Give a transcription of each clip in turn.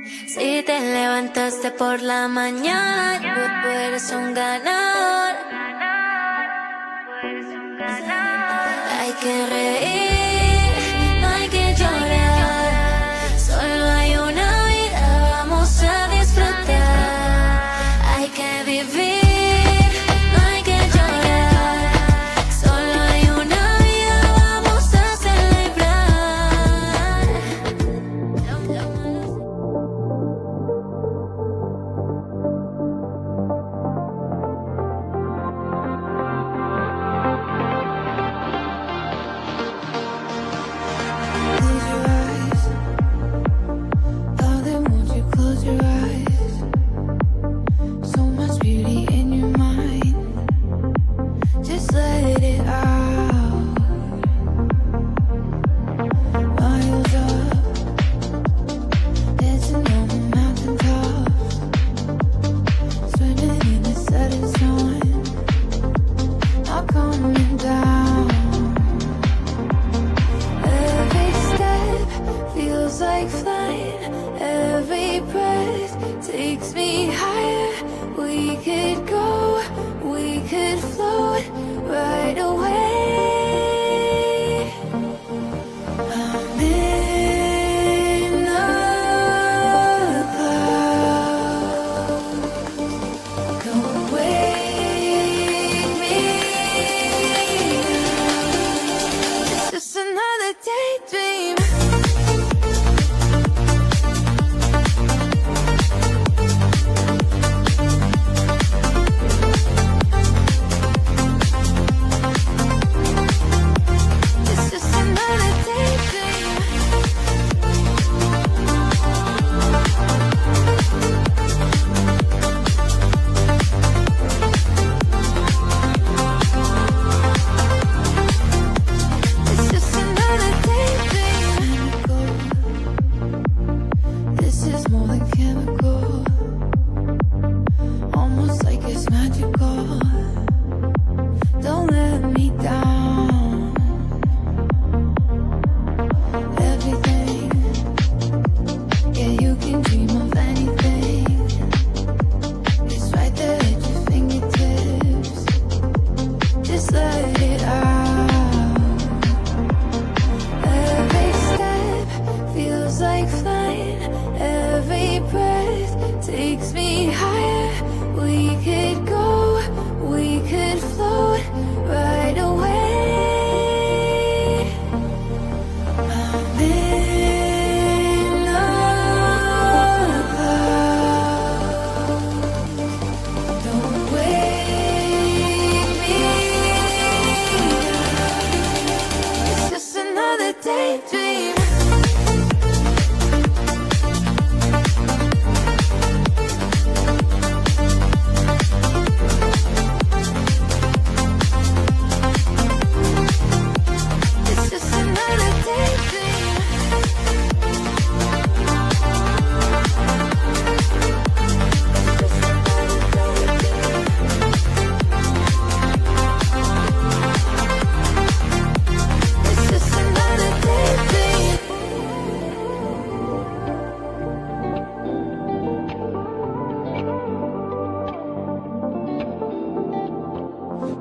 Si te levantaste por la mañana, tú eres un ganador. Hay que reír, no hay que llorar. Solo hay una vida, vamos a disfrutar. Hay que vivir.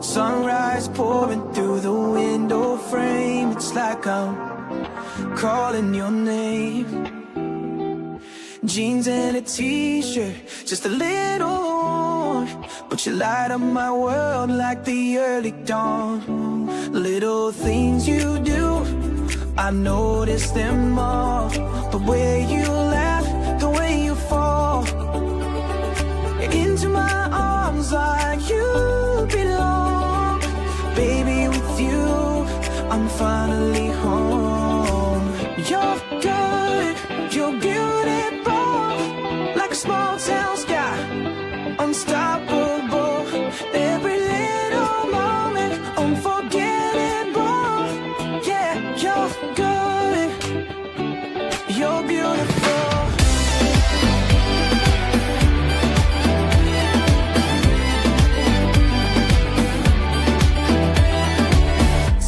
Sunrise pouring through the window frame. It's like I'm calling your name. Jeans and a t-shirt, just a little worn, but you light up my world like the early dawn. Little things you do, I notice them all. The way you laugh, the way you fall into my arms like you belong. Baby, with you, I'm finally home. You're good, you're beautiful, like a small town sky, unstoppable. Every little moment, unforgettable. Yeah, you're good, you're beautiful.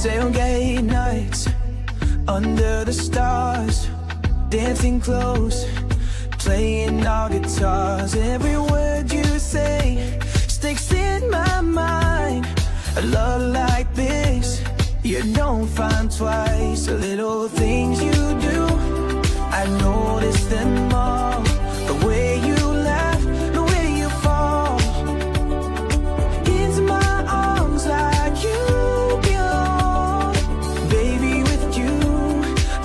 Tailgate nights under the stars, dancing close, playing our guitars. Every word you say sticks in my mind. A love like this you don't find twice. The little things you do, I notice them all. The way you laugh, the way you fall into my arms like you belong. Baby, with you,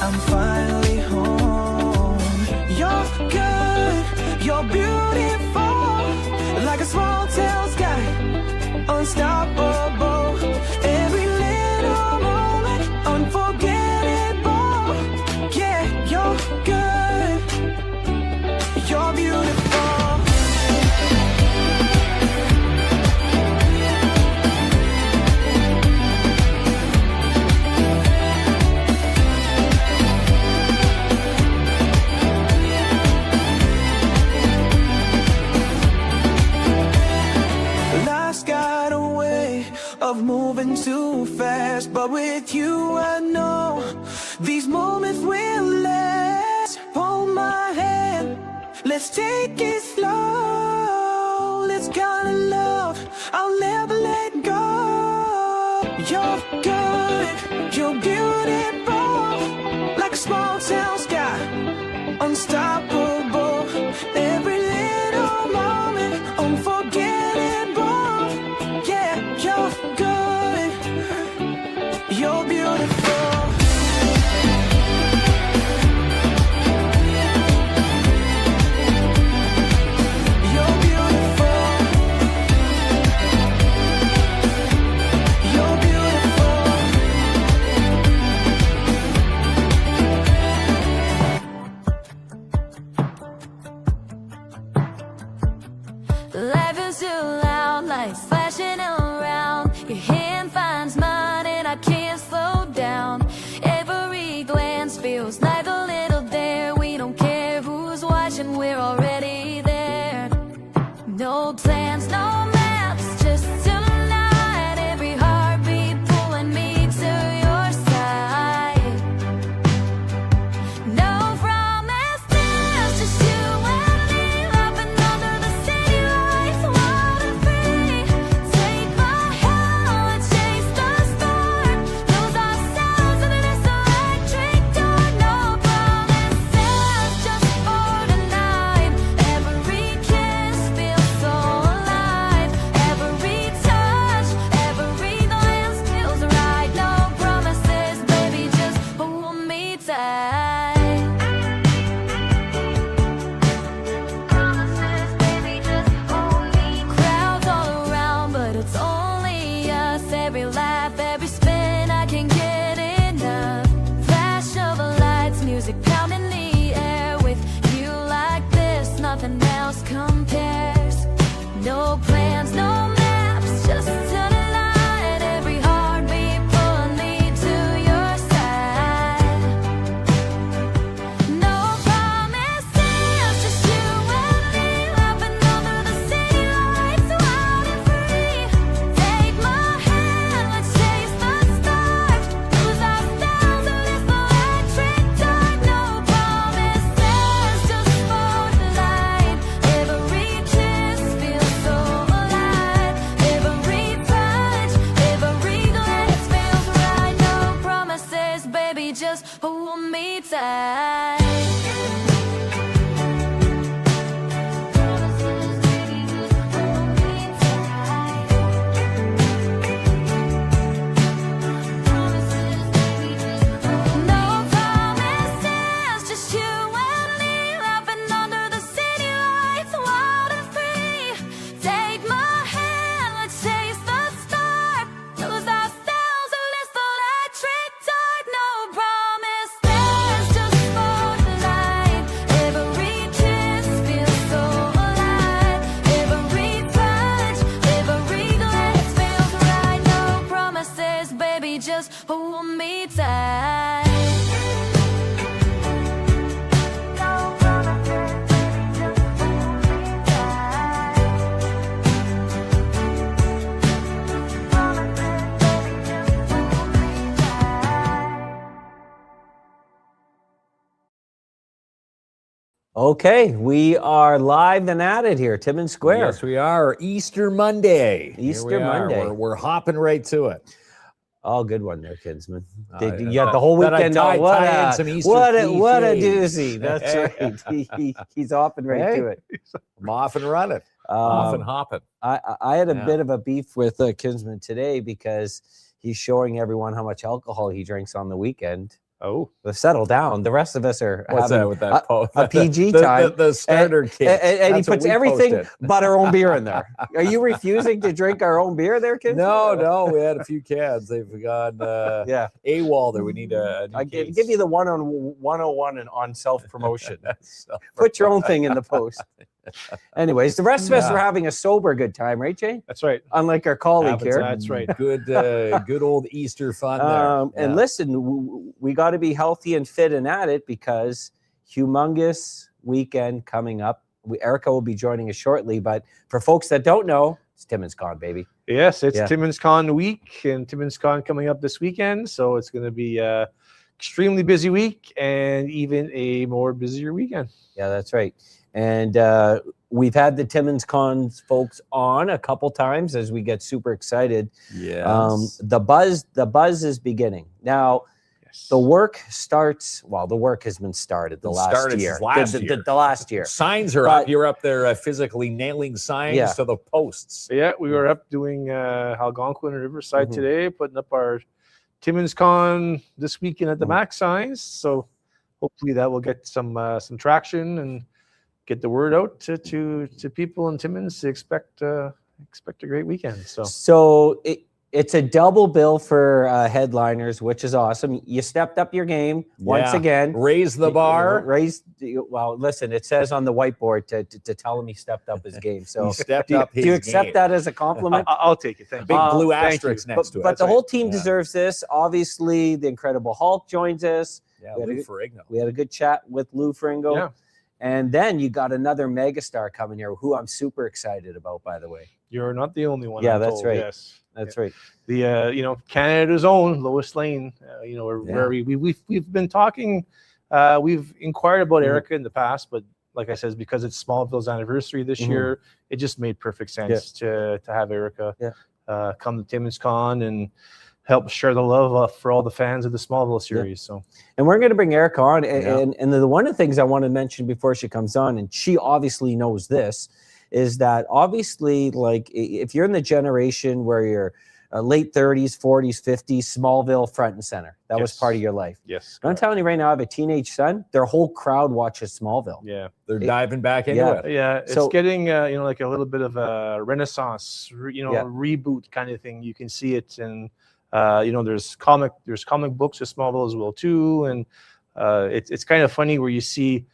I'm finally home. You're good, you're beautiful, like a small town sky, unstoppable. Every little moment, unforgettable. Yeah, you're good, you're beautiful. Life's got a way of moving too fast, but with you I know these moments will last. Hold my hand, let's take it slow. This kind of love I'll never let go. You're good, you're beautiful, like a small town sky, unstoppable. Every little moment, unforgettable. Yeah, you're good, you're beautiful. You're beautiful. You're beautiful. Life is too loud, lights flashing around. Your hand finds mine and I can't slow down. Every glance feels like a little dare. We don't care who's watching, we're already there. No plans, no maps, just tonight. Every heartbeat pulling me to your side. No promises, just you and me, laughing under the city lights, wild and free. Take my Okay, we are live and at it here, Timmins Square. Yes, we are. Easter Monday. Easter Here we are. Monday. We're hopping right to it. Oh, good one there, Kinsman. Yeah, You got the whole that I weekend tie- off. What tie in a some Easter what a cliches. doozy. That's right. He's hopping right to it. I'm off and running. Off and hopping. I had a bit of a beef with Kinsman today because he's showing everyone how much alcohol he drinks on the weekend. Oh, Let's settle down. The rest of us are What's having that with that post? a PG the, time. The starter kit. And he That's what puts we everything posted. but our own beer in there. Are you refusing to drink our own beer there, Kinsman? No, we had a few cans. They've gone Yeah. AWOL there. We need a new I case. give you the 101 on self-promotion. Put your own thing in the post. Anyways, the rest of us are having a sober good time, right, Jane? that's right. Unlike our colleague here. That's right. Good old Easter fun there. And listen, we got to be healthy and fit and at it because humongous weekend coming up. Erica will be joining us shortly, but for folks that don't know, it's Timmins Con, baby. Yes, it's Yeah. Timmins Con week, and Timmins Con coming up this weekend, so it's going to be extremely busy week and even a more busier weekend. Yeah, that's right. And we've had the Timmins Con folks on a couple times as we get super excited. Yes. The buzz is beginning now. The work starts. Well, the work has been started the last year. The last year. Signs are up. You're up there physically nailing signs to the posts. Yeah, we were up doing Algonquin and Riverside today, putting up our Timmins Con this weekend at the Max signs. So hopefully that will get some traction and get the word out to people in Timmins to expect a great weekend. So it's a double bill for headliners, which is awesome. You stepped up your game once again. Raise the bar. Well, listen, it says on the whiteboard to tell him he stepped up his game. So He stepped up his do you accept game. that as a compliment? I'll take it. Thank Big you. blue Thank asterisk you. next to it. But the whole team Yeah. deserves this. Obviously, the Incredible Hulk joins us. Yeah, We had a Lou good- Ferrigno. We had a good chat with Lou Fringo. Yeah. And then you got another megastar coming here who I'm super excited about, by the way. You're not the only one. Yeah, I'm that's told. right. Yes. That's right. The Canada's own Lois Lane. We've been talking. We've inquired about Erica in the past, but like I said, because it's Smallville's anniversary this year, it just made perfect sense to have Erica come to Timmins Con and help share the love for all the fans of the Smallville series. So, and we're going to bring Erica on. And the one of the things I want to mention before she comes on, and she obviously knows this, is that obviously, like, if you're in the generation where you're late 30s, 40s, 50s, Smallville front and center, that was part of your life. Yes. I'm telling you right now, I have a teenage son. Their whole crowd watches Smallville. Yeah. They're diving back into it. Yeah. It's So- getting, like a little bit of a renaissance, reboot kind of thing. You can see it. And, there's comic books of Smallville as well, too. And it's kind of funny where you see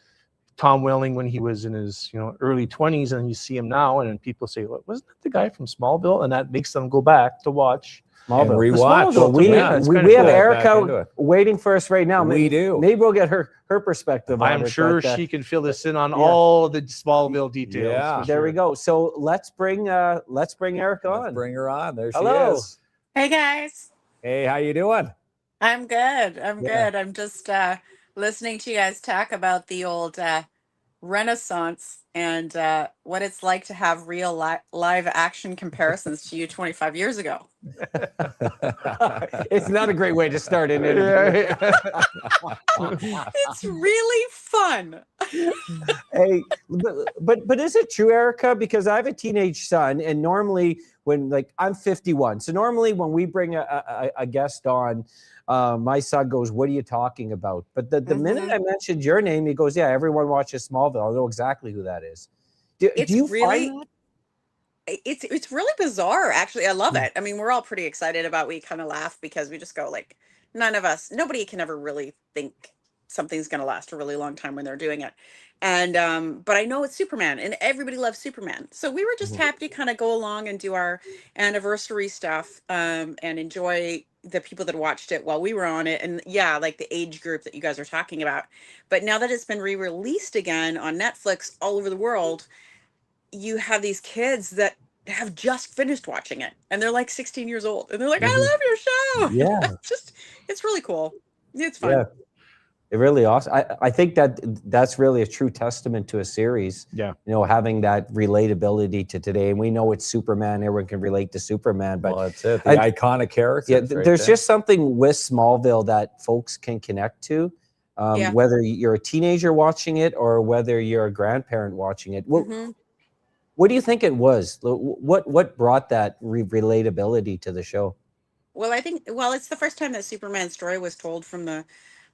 Tom Welling when he was in his early 20s, and you see him now, and then people say, "What, wasn't that the guy from Smallville?" And that makes them go back to watch Smallville. And rewatch. So we it's have kinda cool. Back Erica into it. waiting for us right now. We do. Maybe we'll get her perspective on I'm it, sure but, she can fill us in on all the Smallville details. Yeah. for there we sure. go. So let's bring Erica Let's on. bring her on. There she Hello. is. Hey guys, Hey, how you doing? I'm good. I'm Yeah. good. I'm just listening to you guys talk about the old Renaissance and what it's like to have real live action comparisons to you 25 years ago. It's not a great way to start an interview. It's really fun. Hey, but is it true, Erica? Because I have a teenage son, and normally when I'm 51, so normally when we bring a guest on, my son goes, "What are you talking about?" But the minute I mentioned your name, he goes, "Yeah, everyone watches Smallville. I know exactly who that is." Do you really find that? it's really bizarre, actually. I love it. I mean, we're all pretty excited about. We kind of laugh because we just go like, nobody can ever really think something's going to last a really long time when they're doing it. And but I know it's Superman, and everybody loves Superman, so we were just happy to kind of go along and do our anniversary stuff, and enjoy the people that watched it while we were on it, and like the age group that you guys are talking about. But now that it's been re-released again on Netflix all over the world, you have these kids that have just finished watching it, and they're like 16 years old, and they're like, "I love your show." Yeah. It's really cool. It's fun. Yeah. It really awesome. I think that's really a true testament to a series. Yeah. You know, having that relatability to today. And we know it's Superman. Everyone can relate to Superman. But that's it. The iconic character. Yeah, there's just something with Smallville that folks can connect to. Whether you're a teenager watching it or whether you're a grandparent watching it. What do you think it was? What brought that relatability to the show? Well, I think, well, it's the first time that Superman's story was told from the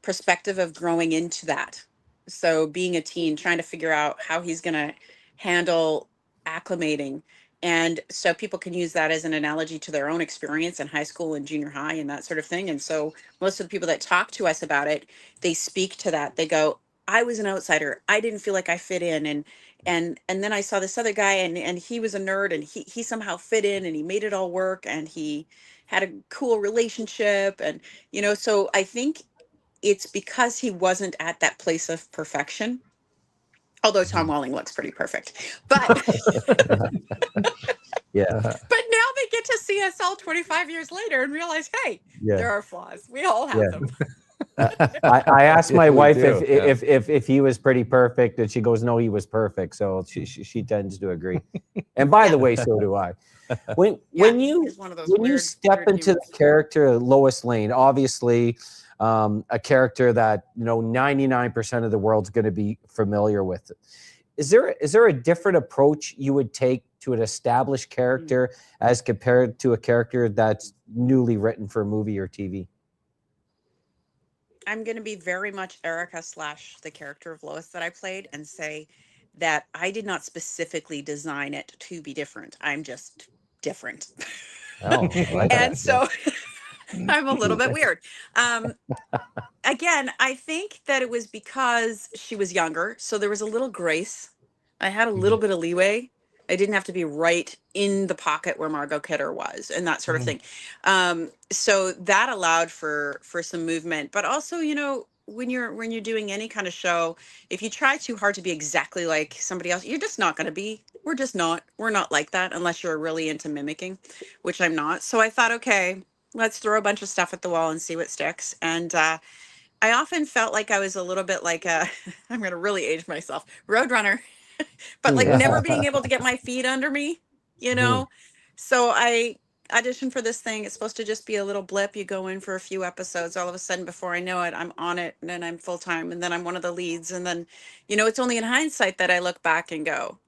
perspective of growing into that. So being a teen, trying to figure out how he's going to handle acclimating. And so people can use that as an analogy to their own experience in high school and junior high and that sort of thing. And so most of the people that talk to us about it, they speak to that. They go, I was an outsider. I didn't feel like I fit in. And then I saw this other guy and he was a nerd and he somehow fit in and he made it all work and he had a cool relationship. And, you know, so I think it's because he wasn't at that place of perfection. Although Tom Welling looks pretty perfect, but yeah. But now they get to see us all 25 years later and realize, hey, there are flaws. We all have them. I asked my wife if he was pretty perfect, and she goes, no, he was perfect. So she tends to agree. And by the way, so do I. When you step into the character of Lois Lane, obviously a character that 99% of the world's going to be familiar with. Is there a different approach you would take to an established character as compared to a character that's newly written for a movie or TV? I'm going to be very much Erica / the character of Lois that I played and say that I did not specifically design it to be different. I'm just different. Oh, and so I'm a little bit weird. Again, I think that it was because she was younger. So there was a little grace. I had a little bit of leeway. I didn't have to be right in the pocket where Margot Kidder was and that sort of thing. So that allowed for some movement. But also, when you're doing any kind of show, if you try too hard to be exactly like somebody else, you're just not going to be. We're not like that unless you're really into mimicking, which I'm not. So I thought, okay, let's throw a bunch of stuff at the wall and see what sticks. And I often felt like I was a little bit like I'm going to really age myself, Roadrunner. But like never being able to get my feet under me, So I auditioned for this thing. It's supposed to just be a little blip. You go in for a few episodes. All of a sudden, before I know it, I'm on it, and then I'm full time, and then I'm one of the leads. And then, it's only in hindsight that I look back and go,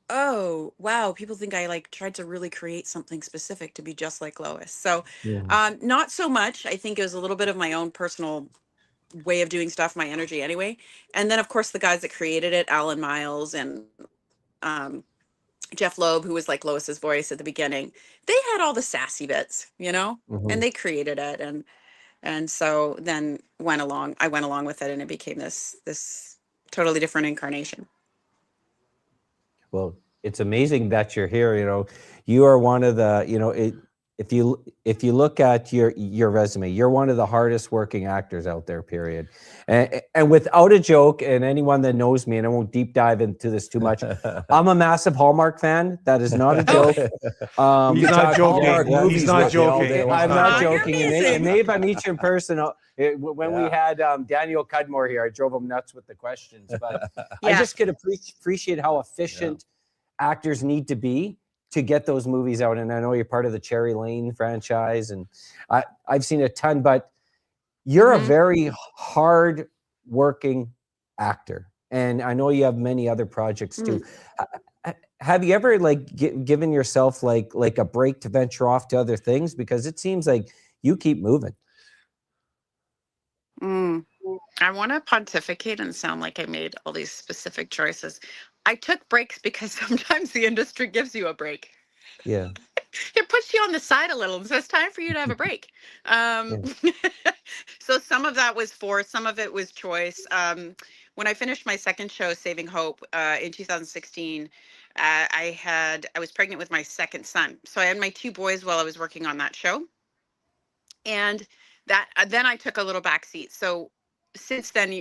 oh, wow, people think I tried to really create something specific to be just like Lois. So not so much. I think it was a little bit of my own personal way of doing stuff, my energy anyway. And then of course the guys that created it, Alan Miles and Jeff Loeb, who was like Lois's voice at the beginning, they had all the sassy bits, and they created it. And so then I went along with it, and it became this totally different incarnation. Well, it's amazing that you're here. You are one of the, if you look at your resume, you're one of the hardest working actors out there, period. And without a joke, and anyone that knows me, and I won't deep dive into this too much, I'm a massive Hallmark fan. That is not a joke. He's not joking. He's not joking. I'm not joking. And maybe I meet you in person. When we had Daniel Cudmore here, I drove him nuts with the questions. But I just could appreciate how efficient actors need to be to get those movies out. And I know you're part of the Cherry Lane franchise, and I've seen a ton, but you're a very hard working actor. And I know you have many other projects too. Have you ever given yourself like a break to venture off to other things? Because it seems like you keep moving. I want to pontificate and sound like I made all these specific choices. I took breaks because sometimes the industry gives you a break. Yeah. It puts you on the side a little and says, time for you to have a break. So some of that was forced, some of it was choice. When I finished my second show, Saving Hope, in 2016, I was pregnant with my second son. So I had my two boys while I was working on that show. And then I took a little backseat. So since then,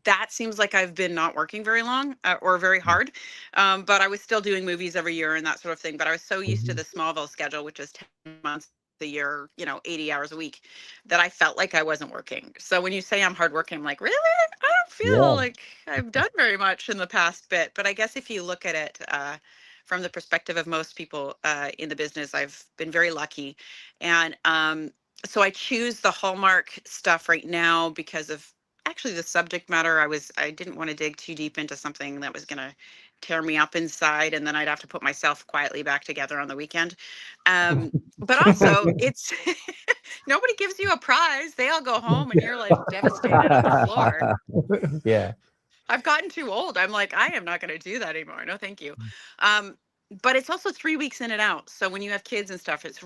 that seems like I've been not working very long or very hard, but I was still doing movies every year and that sort of thing. But I was so used to the Smallville schedule, which is 10 months the year, 80 hours a week, that I felt like I wasn't working. So when you say I'm hardworking, I'm like, really? I don't feel like I've done very much in the past bit. But I guess if you look at it from the perspective of most people in the business, I've been very lucky. And so I choose the Hallmark stuff right now because of actually the subject matter. I didn't want to dig too deep into something that was going to tear me up inside, and then I'd have to put myself quietly back together on the weekend. But also, it's nobody gives you a prize. They all go home, and you're like devastated on the floor. Yeah. I've gotten too old. I'm like, I am not going to do that anymore. No, thank you. But it's also 3 weeks in and out. So when you have kids and stuff, it's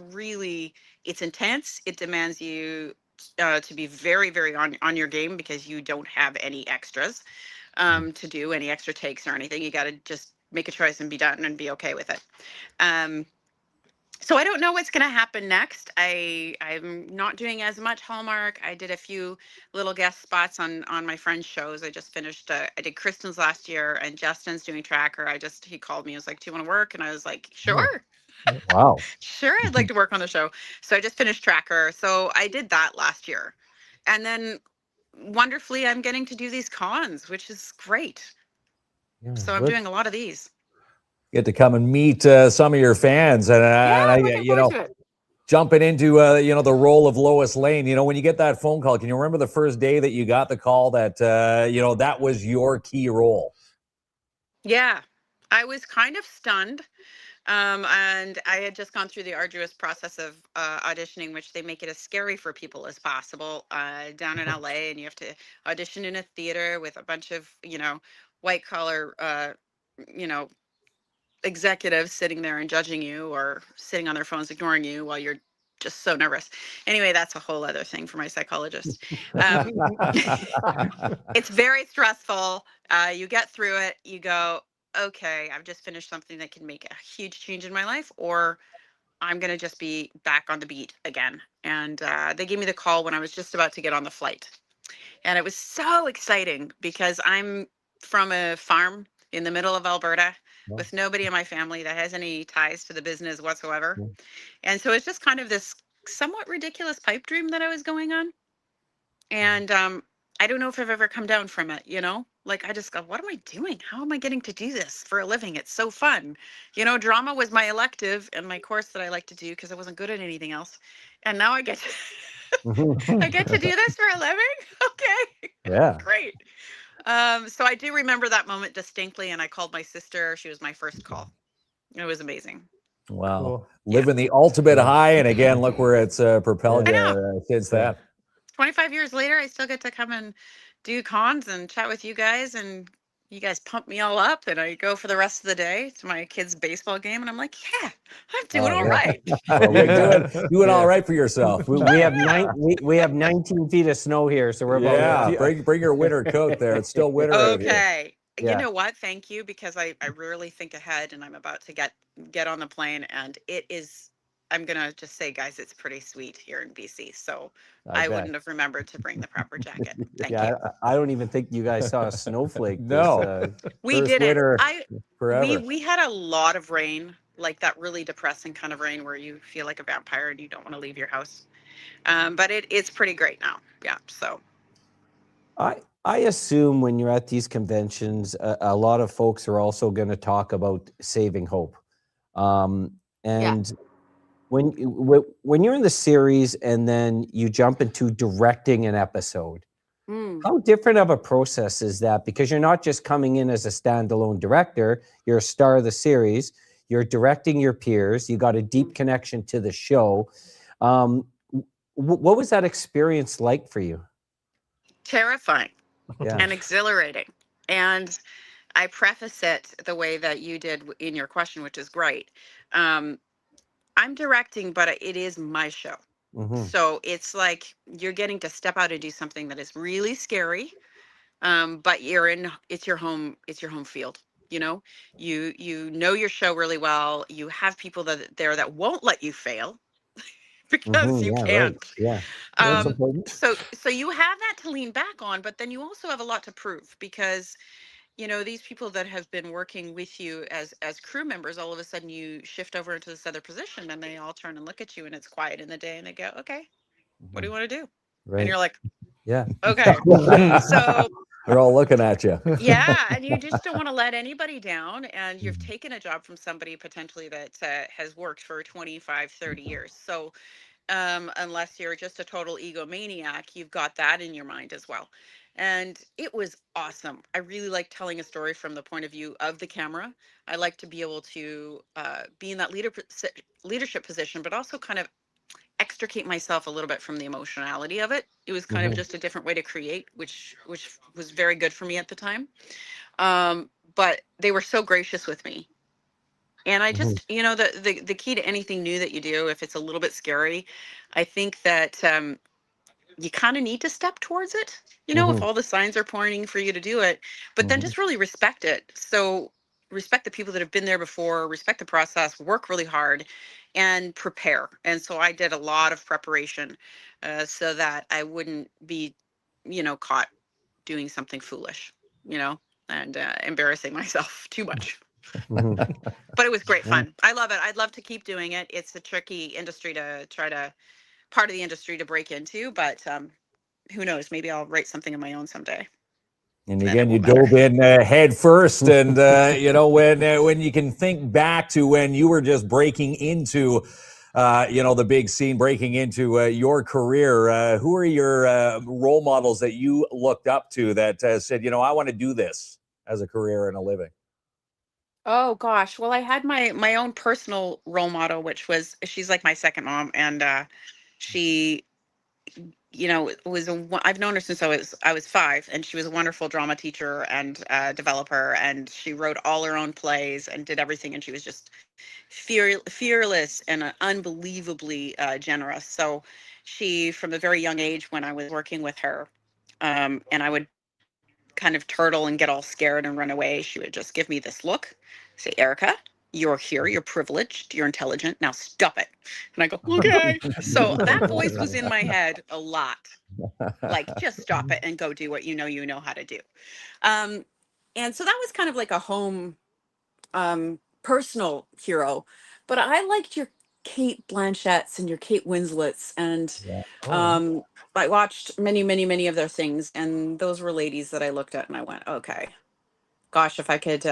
intense. It demands you to be very, very on your game, because you don't have any extras to do, any extra takes or anything. You got to just make a choice and be done and be okay with it. So I don't know what's going to happen next. I'm not doing as much Hallmark. I did a few little guest spots on my friends' shows. I just finished. I did Kristen's last year, and Justin's doing Tracker. He called me. He was like, "Do you want to work?" And I was like, "Sure." Wow. Sure, I'd like to work on the show. So I just finished Tracker. So I did that last year, and then wonderfully, I'm getting to do these cons, which is great. Yeah, So I'm doing a lot of these. Get to come and meet some of your fans, and I'm looking forward to it. jumping into the role of Lois Lane. When you get that phone call, can you remember the first day that you got the call that that was your key role? Yeah, I was kind of stunned. And I had just gone through the arduous process of auditioning, which they make it as scary for people as possible down in LA. And you have to audition in a theater with a bunch of, white collar, executives sitting there and judging you, or sitting on their phones ignoring you while you're just so nervous. Anyway, that's a whole other thing for my psychologist. It's very stressful. You get through it. You go, okay, I've just finished something that can make a huge change in my life, or I'm going to just be back on the beat again. And they gave me the call when I was just about to get on the flight. And it was so exciting, because I'm from a farm in the middle of Alberta with nobody in my family that has any ties to the business whatsoever. And so it's just kind of this somewhat ridiculous pipe dream that I was going on. And I don't know if I've ever come down from it, Like, I just go, what am I doing? How am I getting to do this for a living? It's so fun. Drama was my elective and my course that I like to do because I wasn't good at anything else. And now I get I get to do this for a living. Okay. Yeah. Great. So I do remember that moment distinctly, and I called my sister. She was my first call. It was amazing. Wow. Cool. Living the ultimate high, and again, look where it's propelled I you know. since that. 25 years later, I still get to come and do cons and chat with you guys, and you guys pump me all up, and I go for the rest of the day to my kids' baseball game, and I'm like, yeah, I'm doing all right. You're doing all right for yourself. We have 19 feet of snow here, so we're about bring your winter coat there. It's still winter out here. Okay. Yeah. You know what? Thank you, because I rarely think ahead, and I'm about to get on the plane, and it is, I'm going to just say, guys, it's pretty sweet here in BC. So I bet. wouldn't have remembered to bring the proper jacket. Thank you. Yeah, I don't even think you guys saw a snowflake. No. We First didn't. winter forever. We had a lot of rain, like that really depressing kind of rain where you feel like a vampire and you don't want to leave your house. But it's pretty great now. Yeah. So I assume when you're at these conventions, a lot of folks are also going to talk about saving hope. When you're in the series and then you jump into directing an episode, how different of a process is that? Because you're not just coming in as a standalone director, you're a star of the series, you're directing your peers, you got a deep connection to the show. What was that experience like for you? terrifying Yeah. and exhilarating. And I preface it the way that you did in your question, which is great. I'm directing, but it is my show. So it's like you're getting to step out and do something that is really scary. But it's your home field. You know your show really well. You have people there that won't let you fail because you Yeah, can't. right. Yeah. That's important. So you have that to lean back on, but then you also have a lot to prove, because you know, these people that have been working with you as crew members, all of a sudden you shift over into this other position and they all turn and look at you and it's quiet in the day and they go, okay, what do you want to do? And Right. you're like, Yeah. okay. So They're all looking at you. yeah, and you just don't want to let anybody down, and you've taken a job from somebody potentially that has worked for 25, 30 years. So unless you're just a total egomaniac, you've got that in your mind as well. And it was awesome. I really like telling a story from the point of view of the camera. I like to be able to be in that leadership position, but also kind of extricate myself a little bit from the emotionality of it. It was kind of just a different way to create, which was very good for me at the time. But they were so gracious with me. And I just, you know, the key to anything new that you do, if it's a little bit scary, I think that you kind of need to step towards it, you know, if all the signs are pointing for you to do it, but then just really respect it. So respect the people that have been there before, respect the process, work really hard and prepare. And so I did a lot of preparation so that I wouldn't be, you know, caught doing something foolish, you know, and embarrassing myself too much. But it was great fun. I love it. I'd love to keep doing it. It's a tricky industry to try to part of the industry to break into, but who knows? Maybe I'll write something of my own someday. And Then it again, you won't matter. dove in head first, and you know, when you can think back to when you were just breaking into, you know, the big scene, breaking into your career, who are your role models that you looked up to that said, you know, I want to do this as a career and a living? Oh gosh. Well, I had my own personal role model, which was she's like my second mom, and she, you know, I've known her since I was 5, and she was a wonderful drama teacher and developer, and she wrote all her own plays and did everything, and she was just fearless and unbelievably generous. So she, from a very young age, when I was working with her, and I would kind of turtle and get all scared and run away, she would just give me this look, say, Erica, you're here, you're privileged, you're intelligent, now stop it. And I go, okay. So that voice was in my head a lot. Like, just stop it and go do what you know how to do. Um, and so that was kind of like a home personal hero. But I liked your Kate Blanchetts and your Kate Winslets, and Yeah. I watched many, many, many of their things, and those were ladies that I looked at and I went, okay, gosh, if I could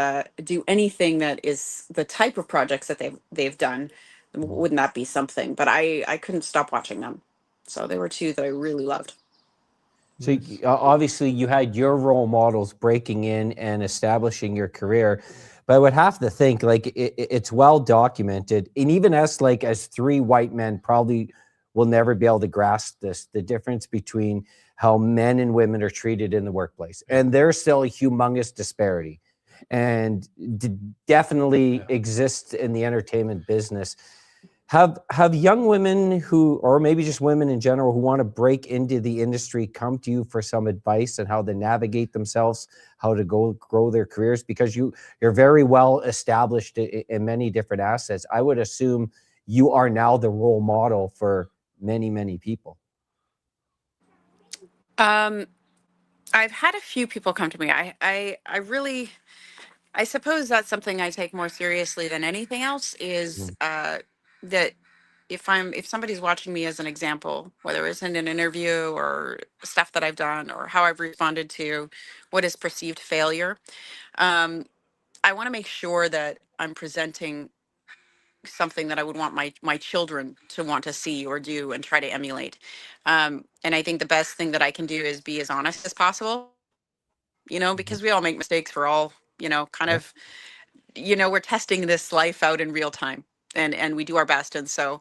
do anything that is the type of projects that they've done, wouldn't that be something? But I couldn't stop watching them. So they were two that I really loved. So obviously you had your role models breaking in and establishing your career, but I would have to think like it's well documented, and even us, like as 3 white men, probably will never be able to grasp this, the difference between how men and women are treated in the workplace, and there's still a humongous disparity, and definitely exists in the entertainment business. Have young women who, or maybe just women in general, who want to break into the industry come to you for some advice on how to navigate themselves, how to grow their careers? Because you're very well established in many different assets. I would assume you are now the role model for many, many people. Um, I've had a few people come to me. I really, I suppose that's something I take more seriously than anything else is that if somebody's watching me as an example, whether it's in an interview or stuff that I've done or how I've responded to what is perceived failure, um, I want to make sure that I'm presenting something that I would want my children to want to see or do and try to emulate. And I think the best thing that I can do is be as honest as possible, you know, because we all make mistakes. We're all, you know, kind of, you know, we're testing this life out in real time, and we do our best. And so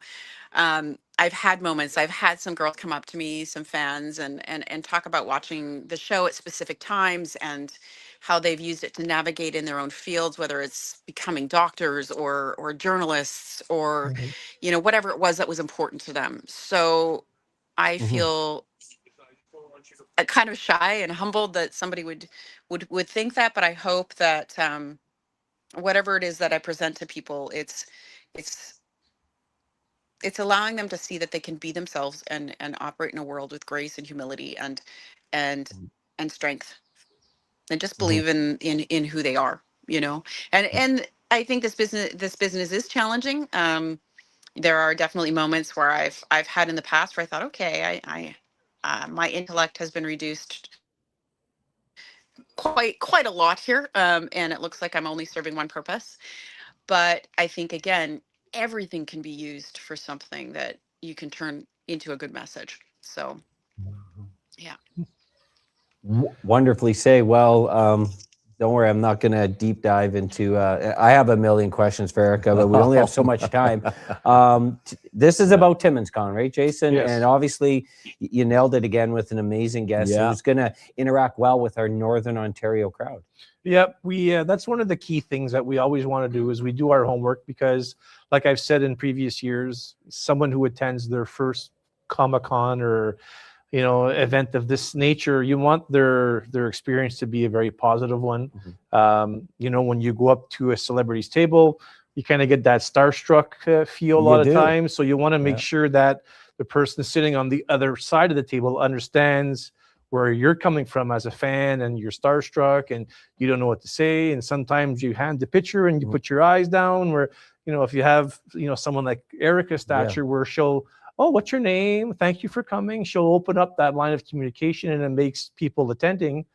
I've had moments, I've had some girls come up to me, some fans, and talk about watching the show at specific times and how they've used it to navigate in their own fields, whether it's becoming doctors or journalists or, you know, whatever it was that was important to them. So I feel kind of shy and humbled that somebody would think that, but I hope that whatever it is that I present to people, it's it's allowing them to see that they can be themselves and operate in a world with grace and humility and and strength. and just believe in who they are, you know. And I think this business is challenging. There are definitely moments where I've had in the past where I thought, okay, I my intellect has been reduced quite a lot here, and it looks like I'm only serving one purpose. But I think again, everything can be used for something that you can turn into a good message. So, yeah. Wonderfully say. Well, don't worry, I'm not going to deep dive into. I have a million questions for Erica, but we only have so much time. This is about Timmins Con, right, Jason? Yes. And obviously, you nailed it again with an amazing guest who's going to interact well with our Northern Ontario crowd. Yep, that's one of the key things that we always want to do is we do our homework because, like I've said in previous years, someone who attends their first Comic-Con or event of this nature, you want their experience to be a very positive one. When you go up to a celebrity's table, you kind of get that starstruck feel a lot of times. So you want to make sure that the person sitting on the other side of the table understands where you're coming from as a fan, and you're starstruck and you don't know what to say. And sometimes you hand the picture and you put your eyes down, where, if you have, someone like Erica's stature, where she'll, oh, what's your name? Thank you for coming. She'll open up that line of communication, and it makes people attending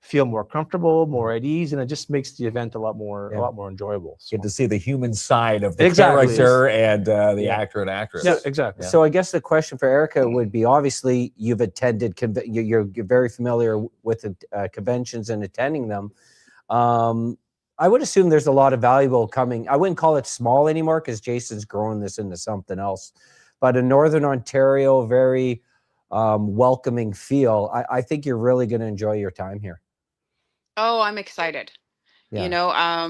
feel more comfortable, more at ease, and it just makes the event a lot more enjoyable. So. Get to see the human side of the character and the actor and actress. Yeah, exactly. So I guess the question for Erica would be: obviously, you've attended, you're very familiar with the conventions and attending them. I would assume there's a lot of valuable coming. I wouldn't call it small anymore because Jason's growing this into something else. But in Northern Ontario, very welcoming feel. I think you're really going to enjoy your time here. Oh, I'm excited. Yeah.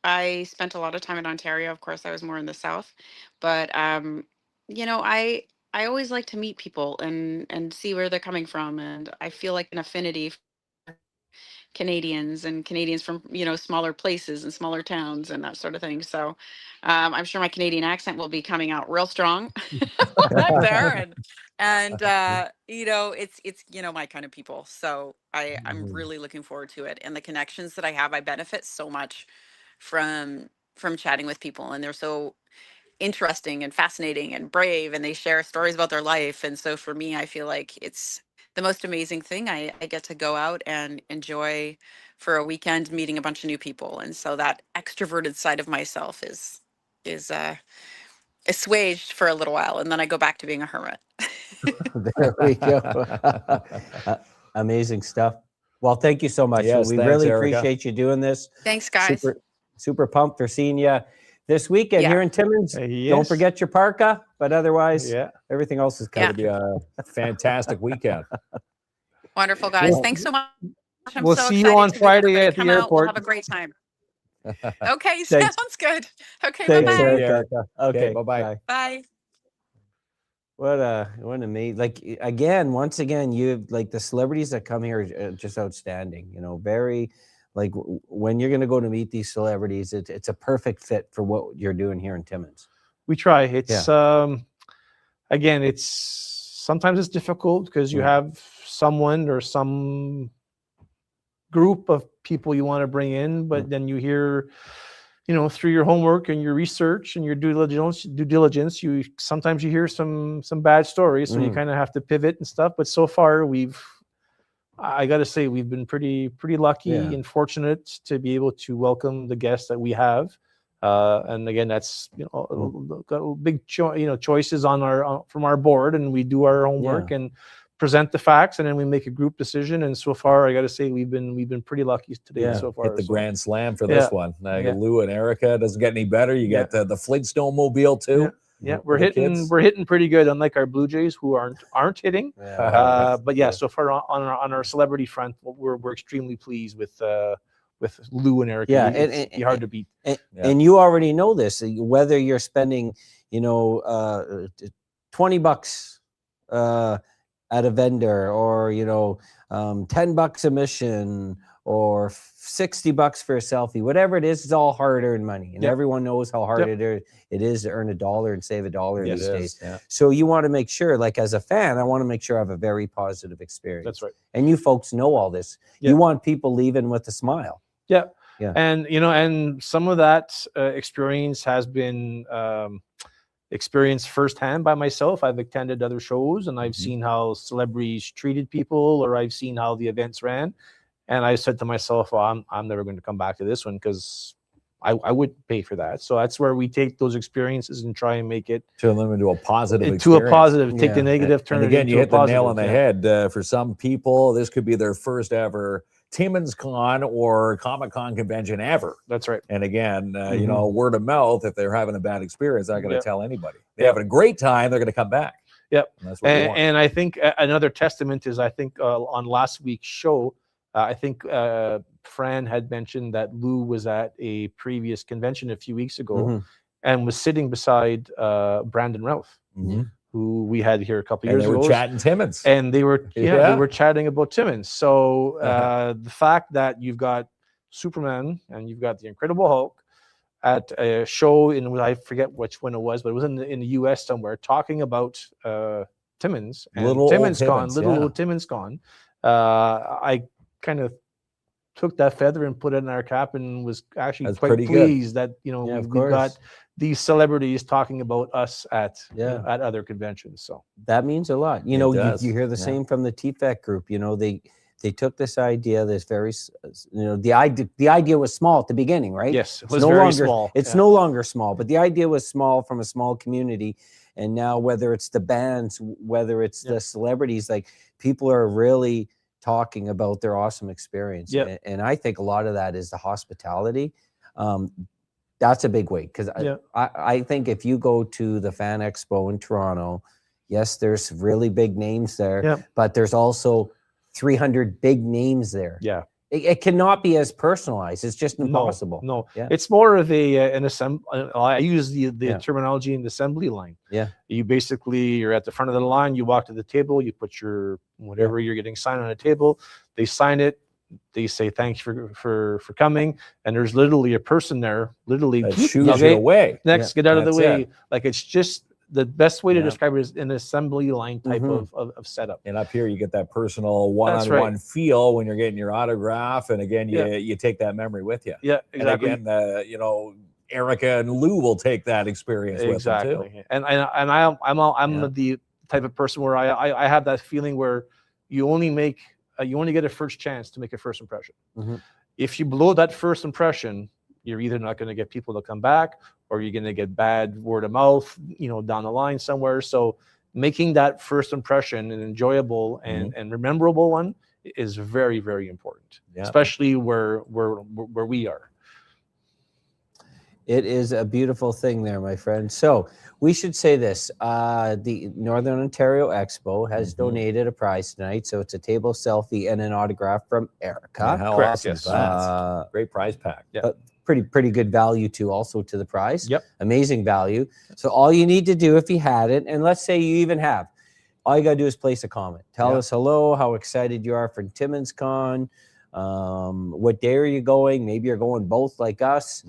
I spent a lot of time in Ontario. Of course, I was more in the South, but I always like to meet people and see where they're coming from, and I feel like an affinity for Canadians and Canadians from smaller places and smaller towns and that sort of thing. So I'm sure my Canadian accent will be coming out real strong back there, and it's my kind of people. So I'm really looking forward to it, and the connections that I have. I benefit so much from chatting with people, and they're so interesting and fascinating and brave, and they share stories about their life. And so for me, I feel like it's the most amazing thing. I get to go out and enjoy for a weekend meeting a bunch of new people, and so that extroverted side of myself is assuaged for a little while, and then I go back to being a hermit. There we go. Amazing stuff. Well, thank you so much. Yes, we thanks, really Erica. appreciate you doing this. Thanks, guys. Super pumped for seeing you this weekend here in Timmins. Don't forget your parka, but otherwise, everything else is covered. It'll be a fantastic weekend. Wonderful, guys. Thanks so much. We'll see you on Friday at the airport. We'll have a great time. Okay, Thanks. sounds good. Okay, Thanks, bye-bye. Erica. Okay, bye-bye. Bye. What an amazing, once again, you like the celebrities that come here are just outstanding. Very when you're going to go to meet these celebrities, it's a perfect fit for what you're doing here in Timmins. We try. It's again, sometimes it's difficult because you have someone or some group of people you want to bring in, but then you hear, through your homework and your research and your due diligence, you sometimes hear some bad stories, so you kind of have to pivot and stuff. But so far, I got to say, we've been pretty lucky and fortunate to be able to welcome the guests that we have. And again, that's got big choices on from our board, and we do our homework and present the facts, and then we make a group decision. And so far, I got to say, we've been pretty lucky today so far. Hit the grand slam for this one. Lou and Erica, doesn't get any better. You get the Flintstone mobile too. Yeah, we're hitting pretty good, unlike our Blue Jays who aren't hitting. But so far on our celebrity front, we're extremely pleased with Lou and Erica. Yeah, it's hard to beat. And you already know this. Whether you're spending, $20 at a vendor, or $10 a mission, or $60 for a selfie, whatever it is, it's all hard-earned money, and everyone knows how hard it is to earn $1 and save $1 these days. Yeah. So you want to make sure, like as a fan, I want to make sure I have a very positive experience. That's right. And you folks know all this. You want people leaving with a smile. Yeah. Yeah. And and some of that experience has been experienced firsthand by myself. I've attended other shows, and I've seen how celebrities treated people, or I've seen how the events ran. And I said to myself, well, I'm never going to come back to this one, because I would pay for that. So that's where we take those experiences and try and make it turn them into a positive into experience. a positive. Take the negative, turn and it again, into you a hit the positive. nail on the head. For some people, this could be their first ever Timmins Con or Comic-Con convention ever. That's right. And again, you know, word of mouth, if they're having a bad experience, they're not going to tell anybody. They're having a great time, they're going to come back. Yep. And that's what we want. And I think another testament is, I think on last week's show, I think Fran had mentioned that Lou was at a previous convention a few weeks ago and was sitting beside Brandon Ralph, who we had here a couple years ago. They were chatting Timmins. And they were they were chatting about Timmins. So the fact that you've got Superman and you've got the Incredible Hulk at a show in, I forget which one it was, but it was in the US somewhere, talking about Timmins and Timmins Con, old Timmins Con. I kind of took that feather and put it in our cap, and was actually quite pleased that we've got these celebrities talking about us at other conventions. So that means a lot. You hear the same from the TFEC group. They took this idea, this very, the idea was small at the beginning, right? Yes, it was very small. It's no longer small, but the idea was small from a small community. And now, whether it's the bands, whether it's the celebrities, like, people are really talking about their awesome experience. And I think a lot of that is the hospitality. That's a big weight, because I think if you go to the Fan Expo in Toronto, yes, there's really big names there, but there's also 300 big names there. Yeah. It cannot be as personalized. It's just impossible. No. It's more of an assembly. I use the terminology in the assembly line. Yeah. You're at the front of the line. You walk to the table. You put your whatever you're getting signed on a table. They sign it. They say thanks for coming. And there's literally a person there. Literally shoos you away. Next, get out of the way. Like, it's just the best way to describe it is an assembly line type of setup. And up here, you get that personal one-on-one feel when you're getting your autograph. And again, you take that memory with you. Yeah, exactly. And again, Erica and Lou will take that experience with them too. And I'm the type of person where I have that feeling where you only get a first chance to make a first impression. If you blow that first impression, you're either not going to get people to come back, or you're going to get bad word of mouth, down the line somewhere. So making that first impression an enjoyable and rememberable one is very, very important, especially where we are. It is a beautiful thing there, my friend. So we should say this. The Northern Ontario Expo has donated a prize tonight. So it's a table selfie and an autograph from Erica. How awesome is that? Great prize pack. Yeah. Pretty good value to the prize. Yep. Amazing value. So all you need to do, if you had it, and let's say you even have, all you got to do is place a comment. Tell us hello, how excited you are for Timmins Con. What day are you going? Maybe you're going both like us.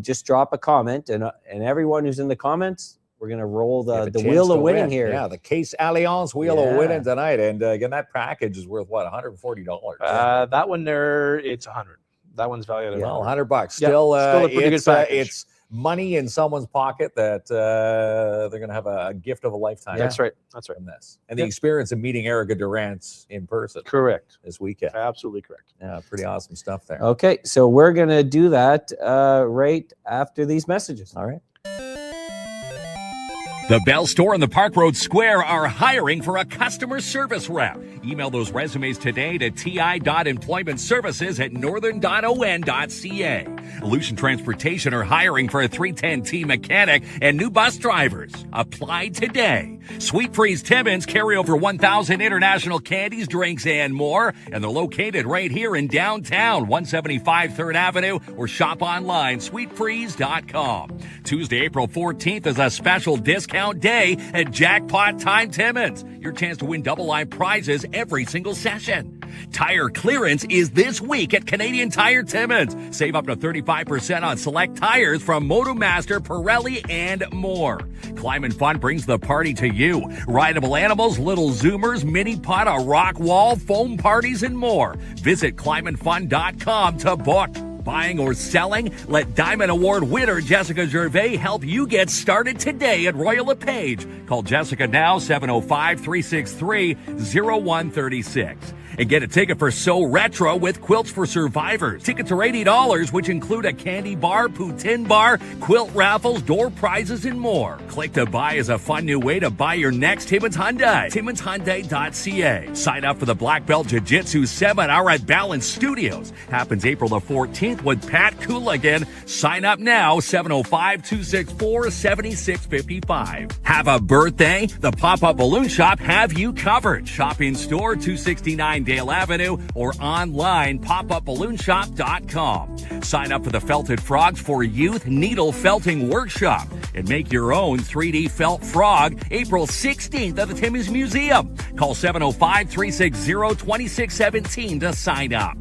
Just drop a comment, and everyone who's in the comments, we're going to roll the wheel of winning here. Yeah, the Case Alliance wheel of winning tonight. And again, that package is worth what, $140? That one there, it's $100. That one's valued at $100. Still a pretty good package. It's money in someone's pocket that they're going to have a gift of a lifetime. That's right. From this. And the experience of meeting Erica Durance in person. Correct. This weekend. Absolutely correct. Yeah, pretty awesome stuff there. Okay, so we're going to do that right after these messages. All right. The Bell Store and the Park Road Square are hiring for a customer service rep. Email those resumes today to ti.employmentservices@northern.on.ca. Aleutian Transportation are hiring for a 310T mechanic and new bus drivers. Apply today. Sweet Freeze Timmins carry over 1,000 international candies, drinks, and more. And they're located right here in downtown, 175 3rd Avenue, or shop online, sweetfreeze.com. Tuesday, April 14th is a special discount day at Jackpot Time Timmins. Your chance to win double line prizes every single session. Tire clearance is this week at Canadian Tire Timmins. Save up to 35% on select tires from Motomaster, Pirelli, and more. Climb and Fun brings the party to you. Rideable animals, little zoomers, mini pot, a rock wall, foam parties, and more. Visit climbandfun.com to book. Buying or selling? Let Diamond Award winner Jessica Gervais help you get started today at Royal LePage. Call Jessica now, 705-363-0136. And get a ticket for So Retro with Quilts for Survivors. Tickets are $80, which include a candy bar, poutine bar, quilt raffles, door prizes, and more. Click to buy is a fun new way to buy your next Timmins Hyundai. TimminsHyundai.ca. Sign up for the Black Belt Jiu-Jitsu Seminar at Balance Studios. Happens April the 14th with Pat Cooligan. Sign up now, 705-264-7655. Have a birthday? The Pop-Up Balloon Shop have you covered. Shop in store, 269 Dale Avenue, or online, popupballoonshop.com. Sign up for the Felted Frogs for Youth Needle Felting Workshop and make your own 3D felt frog April 16th at the Timmins Museum. Call 705-360-2617 to sign up.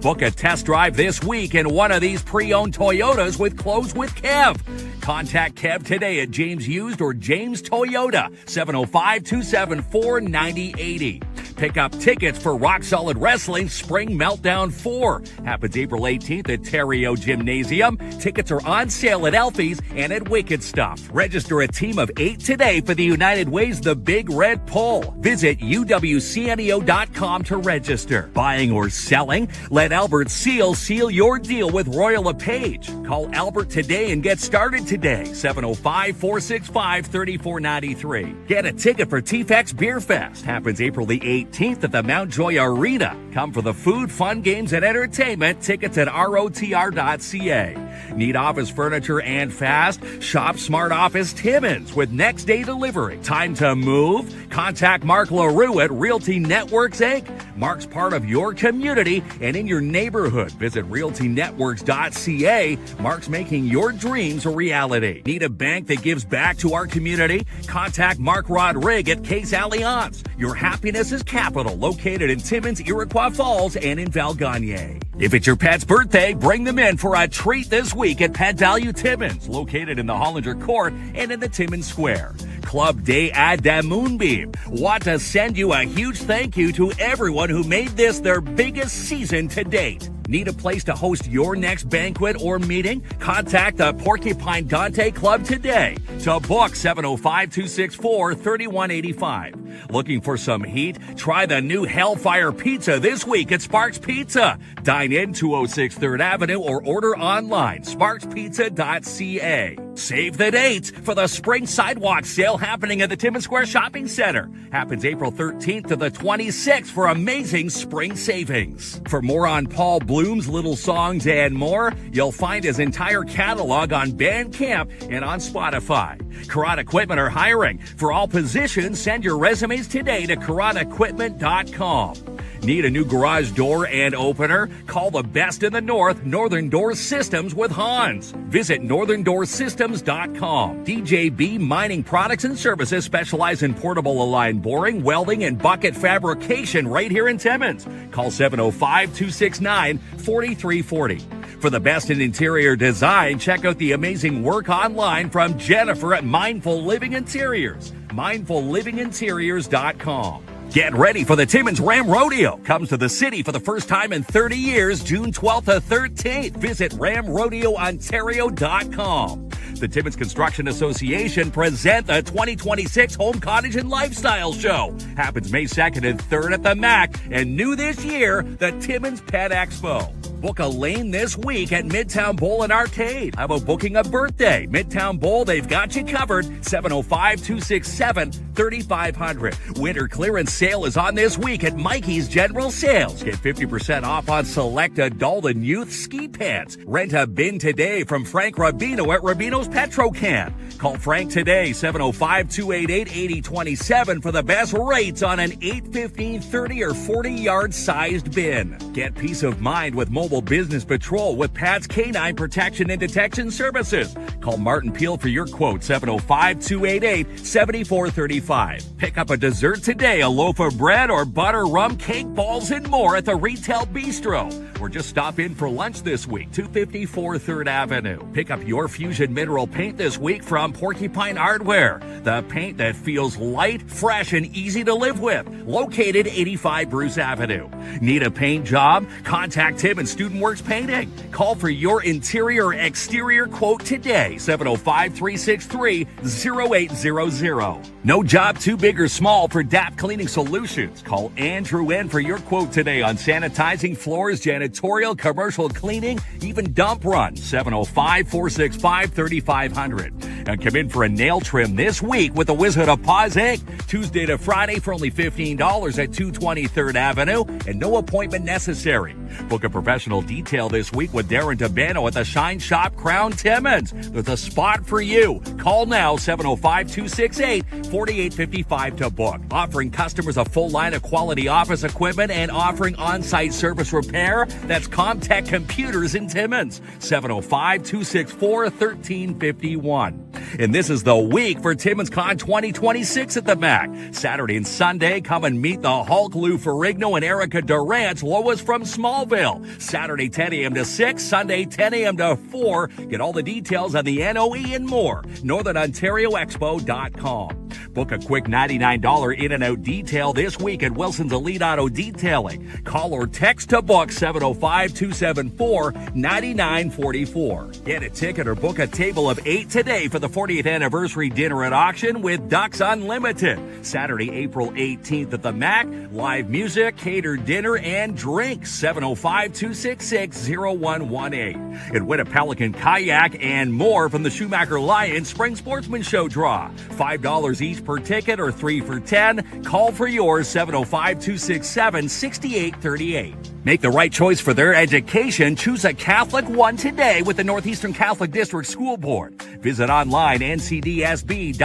Book a test drive this week in one of these pre-owned Toyotas with Close with Kev. Contact Kev today at James Used or James Toyota, 705-274-9080. Pick up tickets for Rock Solid Wrestling Spring Meltdown 4. Happens April 18th at Terrio Gymnasium. Tickets are on sale at Elfie's and at Wicked Stuff. Register a team of 8 today for the United Way's The Big Red Pull. Visit uwcneo.com to register. Buying or selling? Let Albert seal your deal with Royal LePage. Call Albert today and get started today. 705-465-3493. Get a ticket for TFX Beer Fest. Happens April the 18th at the Mount Joy Arena. Come for the food, fun, games, and entertainment. Tickets at rotr.ca. Need office furniture and fast? Shop Smart Office Timmins with next day delivery. Time to move? Contact Mark LaRue at Realty Networks Inc. Mark's part of your community and in your neighborhood. Visit realtynetworks.ca. Mark's making your dreams a reality. Need a bank that gives back to our community? Contact Mark Rodrigue at Case Allianz. Your happiness is capital, located in Timmins, Iroquois Falls, and in Val Gagne. If it's your pet's birthday, bring them in for a treat this week at Pet Value Timmins, located in the Hollinger Court and in the Timmins Square. Club Day at the Moonbeam. Want to send you a huge thank you to everyone who made this their biggest season to date. Need a place to host your next banquet or meeting? Contact the Porcupine Dante Club today. To book, 705-264-3185. Looking for some heat? Try the new Hellfire Pizza this week at Sparks Pizza. Dine in 206 3rd Avenue or order online, sparkspizza.ca. Save the dates for the spring sidewalk sale happening at the Timmins Square Shopping Center. Happens April 13th to the 26th for amazing spring savings. For more on Paul Bloom's Little Songs and more, you'll find his entire catalog on Bandcamp and on Spotify. Karat Equipment are hiring. For all positions, send your resumes today to karatequipment.com. Need a new garage door and opener? Call the best in the North, Northern Door Systems with Hans. Visit northerndoorsystems.com. DJB Mining Products and Services specialize in portable aligned boring, welding, and bucket fabrication right here in Timmins. Call 705-269-4340. For the best in interior design, check out the amazing work online from Jennifer at Mindful Living Interiors. mindfullivinginteriors.com. Get ready for the Timmins Ram Rodeo. Comes to the city for the first time in 30 years, June 12th to 13th. Visit ramrodeoontario.com. The Timmins Construction Association present the 2026 Home Cottage and Lifestyle Show. Happens May 2nd and 3rd at the MAC. And new this year, the Timmins Pet Expo. Book a lane this week at Midtown Bowl and Arcade. How about booking a birthday? Midtown Bowl, they've got you covered. 705-267-3500. Winter clearance sale is on this week at Mikey's General Sales. Get 50% off on select adult and youth ski pants. Rent a bin today from Frank Rubino at Rubino's Petrocan. Call Frank today, 705-288-8027 for the best rates on an 8, 15, 30, or 40-yard sized bin. Get peace of mind with mobile Mobile Business Patrol with Pat's Canine Protection and Detection Services. Call Martin Peel for your quote, 705-288-7435. Pick up a dessert today, a loaf of bread or butter, rum, cake, balls, and more at the Retail Bistro. Or just stop in for lunch this week, 254 3rd Avenue. Pick up your Fusion Mineral Paint this week from Porcupine Hardware. The paint that feels light, fresh, and easy to live with. Located 85 Bruce Avenue. Need a paint job? Contact Tim and Student Works Painting. Call for your interior or exterior quote today, 705-363-0800. No job too big or small for DAP Cleaning Solutions. Call Andrew N for your quote today on sanitizing floors, janitorial, commercial cleaning, even dump runs, 705-465-3500. And come in for a nail trim this week with the Wizard of Paws Inc. Tuesday to Friday for only $15 at 220 3rd Avenue and no appointment necessary. Book a professional detail this week with Darren DeBano at the Shine Shop Crown Timmins. There's a spot for you. Call now, 705-268-4855 to book. Offering customers a full line of quality office equipment and offering on-site service repair. That's Comtech Computers in Timmins, 705-264-1351. And this is the week for Timmins Con 2026 at the MAC. Saturday and Sunday, come and meet the Hulk, Lou Ferrigno, and Erica Durance, Lois from Smallville. Saturday 10 a.m. to 6, Sunday 10 a.m. to 4. Get all the details on the NOE and more. NorthernOntarioExpo.com. Book a quick $99 in and out detail this week at Wilson's Elite Auto Detailing. Call or text to book 705-274-9944. Get a ticket or book a table of 8 today for the 40th anniversary dinner at auction with Ducks Unlimited. Saturday, April 18th at the MAC. Live music, catered dinner, and drinks. 705-266-0118. And win a Pelican kayak and more from the Schumacher Lions Spring Sportsman Show draw. $5 each per ticket or 3 for $10. Call for yours, 705-267-6838. Make the right choice for their education. Choose a Catholic one today with the Northeastern Catholic District School Board. Visit online ncdsb.on.ca.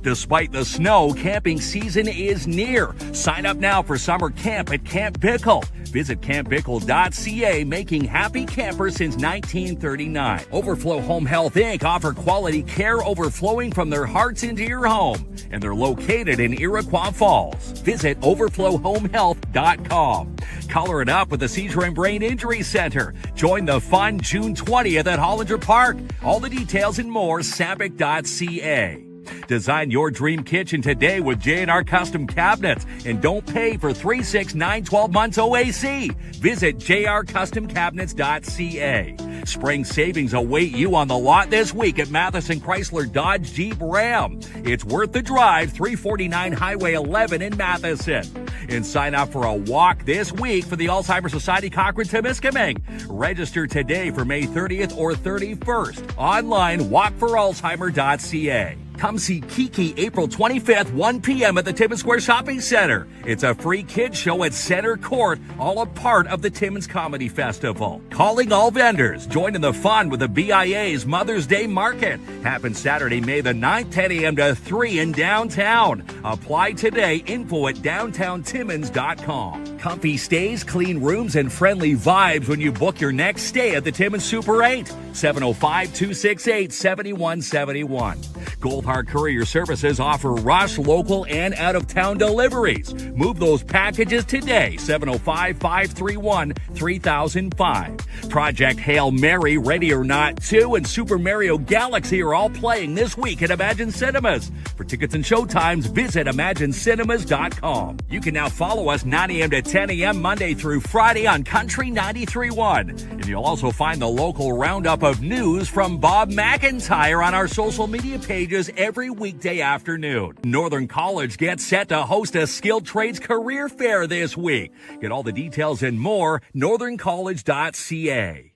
Despite the snow, camping season is near. Sign up now for summer camp at Camp Bickle. Visit campbickle.ca, making happy campers since 1939. Overflow Home Health Inc. offer quality care overflowing from their hearts into your home. And they're located in Iroquois Falls. Visit overflowhomehealth.com. Color it up with the Seizure and Brain Injury Center. Join the fun June 20th at Hollinger Park. All the details and more, sambic.ca. Design your dream kitchen today with J&R Custom Cabinets and don't pay for 3, 6, 9, 12 months OAC. Visit jrcustomcabinets.ca. Spring savings await you on the lot this week at Matheson Chrysler Dodge Jeep Ram. It's worth the drive, 349 Highway 11 in Matheson. And sign up for a walk this week for the Alzheimer's Society Cochrane-Temiskaming. Register today for May 30th or 31st. Online, walkforalzheimer.ca. Come see Kiki April 25th, 1 p.m. at the Timmins Square Shopping Center. It's a free kids show at Center Court, all a part of the Timmins Comedy Festival. Calling all vendors. Join in the fun with the BIA's Mother's Day Market. Happens Saturday, May the 9th, 10 a.m. to 3 in downtown. Apply today. Info at downtowntimmins.com. Comfy stays, clean rooms, and friendly vibes when you book your next stay at the Timmins Super 8. 705-268-7171. Goldheart Courier Services offer rush, local, and out-of-town deliveries. Move those packages today, 705-531-3005. Project Hail Mary, Ready or Not 2, and Super Mario Galaxy are all playing this week at Imagine Cinemas. For tickets and showtimes, visit imaginecinemas.com. You can now follow us 9 a.m. to 10 a.m. Monday through Friday on Country 93.1. And you'll also find the local roundup of news from Bob McIntyre on our social media pages every weekday afternoon. Northern College gets set to host a skilled trades career fair this week. Get all the details and more, northerncollege.ca.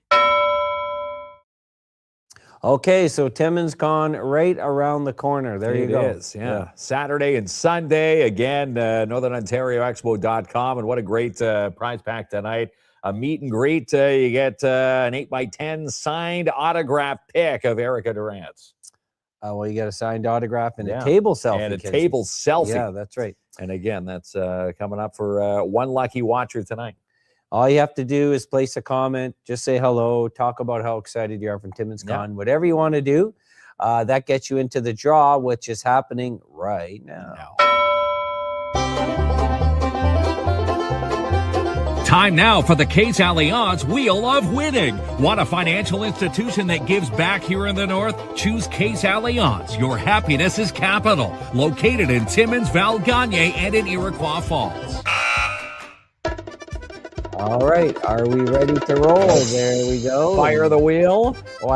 Okay, so Timmins Con right around the corner. There you go. It is, yeah. Saturday and Sunday. Again, northernontarioexpo.com. And what a great prize pack tonight. A meet and greet. You get an 8x10 signed autograph pic of Erica Durance. Well, you got a signed autograph and a table selfie. And a table selfie. Yeah, that's right. And again, that's coming up for one lucky watcher tonight. All you have to do is place a comment, just say hello, talk about how excited you are from Timmins Con, whatever you want to do. That gets you into the draw, which is happening right now. Time now for the KINZ Allianz Wheel of Winning. Want a financial institution that gives back here in the North? Choose KINZ Allianz. Your happiness is capital. Located in Timmins, Val Gagne, and in Iroquois Falls. All right, are we ready to roll? There we go. Fire the wheel. Oh,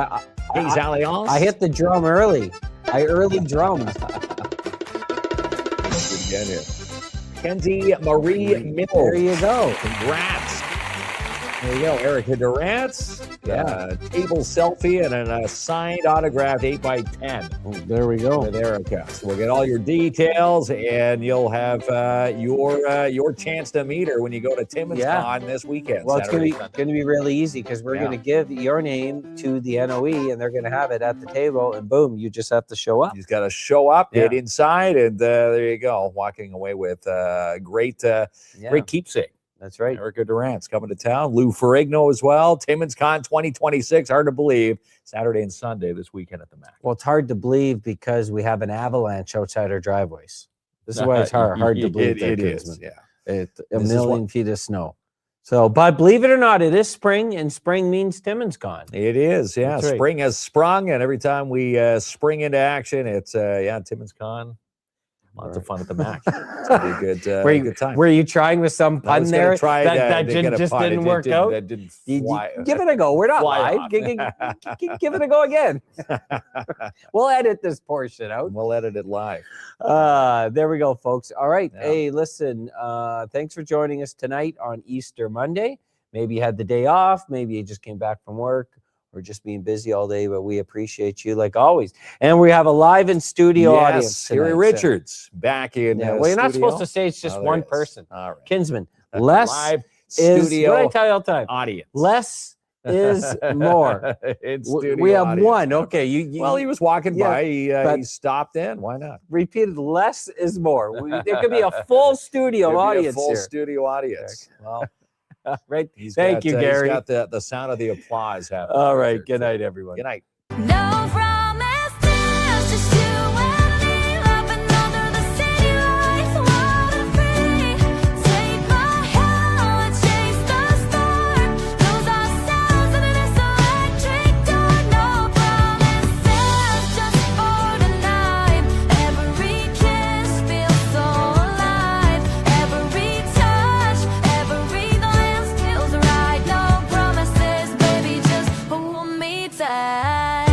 KINZ Allianz. I hit the drum early. I early drummed. Get it. Kenzie Marie Mill. There you go. Congrats. There you go. Erica Durance. Table selfie and a signed autographed 8x10. Oh, there we go. With Erica. So we'll get all your details, and you'll have your chance to meet her when you go to Timmins Con this weekend. Well, it's going to be really easy because we're going to give your name to the NOE, and they're going to have it at the table, and boom, you just have to show up. You just got to show up, get inside, and there you go, walking away with great keepsake. That's right. Erica Durance coming to town. Lou Ferrigno as well. Timmins Con 2026. Hard to believe. Saturday and Sunday this weekend at the MAC. Well, it's hard to believe because we have an avalanche outside our driveways. This is why it's hard to believe. It is. Yeah. It's a million feet of snow. So, but believe it or not, it is spring, and spring means Timmins Con. It is. Yeah. That's right. Spring has sprung, and every time we spring into action, it's Timmins Con. Lots of fun at the MAC. It's gonna be a good time. Were you trying with some pun there that just didn't work out? That didn't fly. Give it a go. We're not live. Give it a go again. We'll edit this portion out. We'll edit it live. There we go, folks. All right. Yeah. Hey, listen, thanks for joining us tonight on Easter Monday. Maybe you had the day off. Maybe you just came back from work. We're just being busy all day, but we appreciate you like always. And we have a live in studio audience tonight. Harry Richards back in well, you're not supposed to say it's just one person. All right. Kinsman, That's less live is, studio what I tell you all the time, audience. Less is more. We have audience. one. Okay. Well, he was walking by. He stopped in. Why not? Repeated, less is more. There could be a full studio audience full here. studio audience. Well. Right. Thank you, Gary. He's got the sound of the applause happening. All right. Good night, everyone. Good night. No promises, just you and me, laughing under the city lights, water free. Take my hand, let's chase the storm, lose ourselves in this electric dark. No promises, just for tonight. Every kiss feels so alive. Every touch, every glance feels right. No promises, baby, just hold me tight.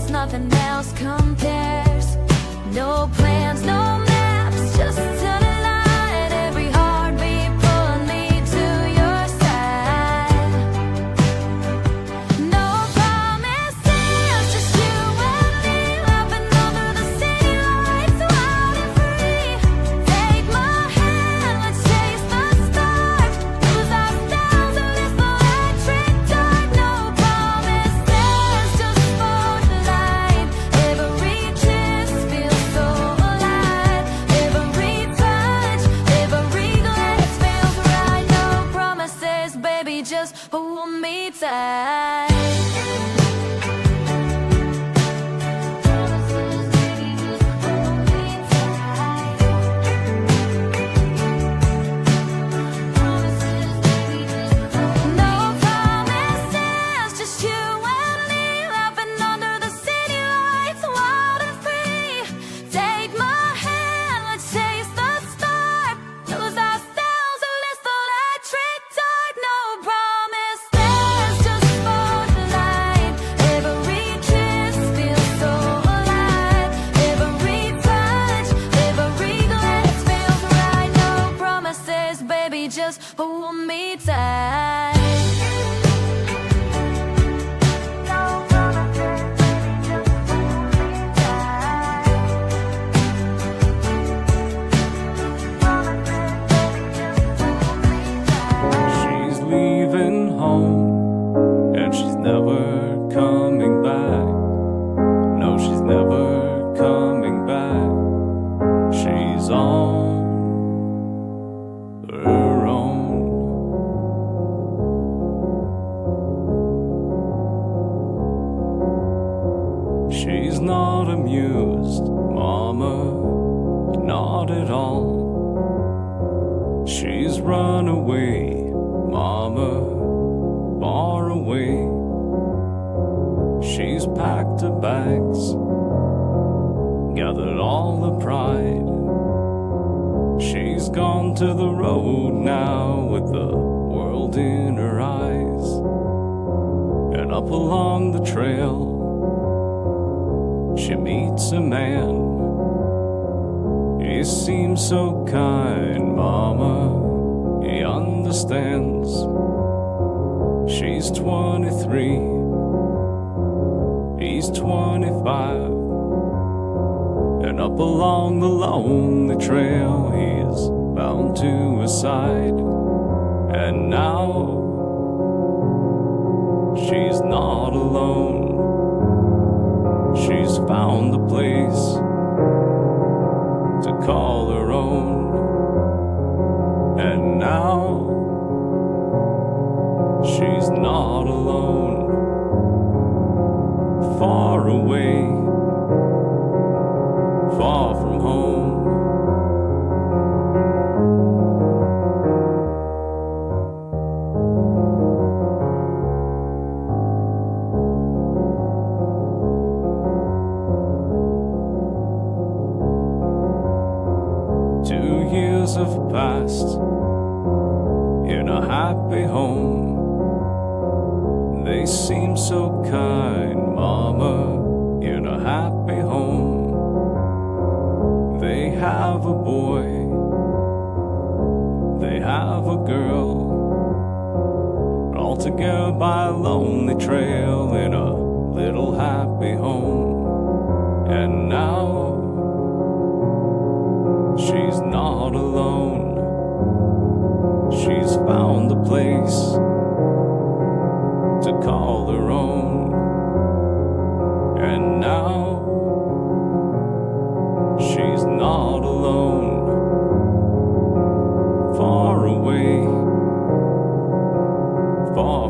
Nothing else compares. No plans, no maps, just tonight. Every heartbeat pulling me to your side. No promises, just you and me, laughing under the city lights, wild and free. Take my hand, let's chase the stars, lose ourselves in this electric dark. No promises, just for tonight. Every kiss feels so alive. Every touch, every glance feels right. No promises, baby, just hold me tight. No promises, just you and me, laughing under the city lights, wild and free. Take my hand, let's chase the stars, lose ourselves in this electric dark. No promises, just for amused, Mama, not at all. She's run away, Mama, far away. She's packed her bags, gathered all the pride. She's gone to the road now with the world in her eyes. And up along the trail, she meets a man. He seems so kind, Mama, he understands. She's 23, he's 25. And up along the lonely trail, he's bound to his side. And now she's not alone. She's found a place to call her own. And now she's not alone. Far away, far from home. 2 years have passed in a happy home. They seem so kind, Mama, in a happy home. They have a boy, they have a girl, all together by a lonely trail in a little happy home. And now she's not alone. She's found a place to call her own. And now she's not alone. Far away, far